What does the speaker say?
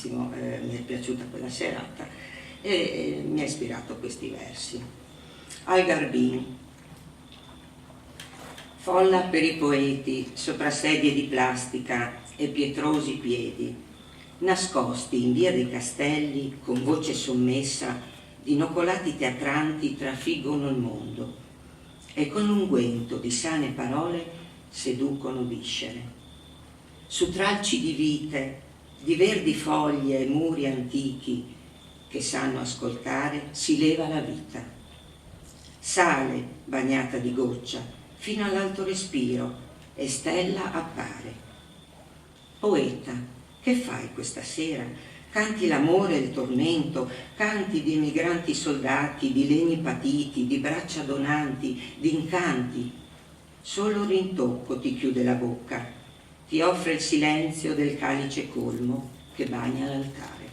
mi è piaciuta quella serata e mi ha ispirato questi versi. Al Garbin. Folla per i poeti sopra sedie di plastica e pietrosi piedi, nascosti in via dei Castelli con voce sommessa, d'inocolati teatranti trafiggono il mondo e con l'unguento di sane parole seducono viscere. Su tralci di vite, di verdi foglie e muri antichi che sanno ascoltare, si leva la vita. Sale, bagnata di goccia, fino all'alto respiro, e stella appare. Poeta, che fai questa sera? Canti l'amore e il tormento, canti di emigranti soldati, di legni patiti, di braccia donanti, di incanti. Solo rintocco ti chiude la bocca, ti offre il silenzio del calice colmo che bagna l'altare.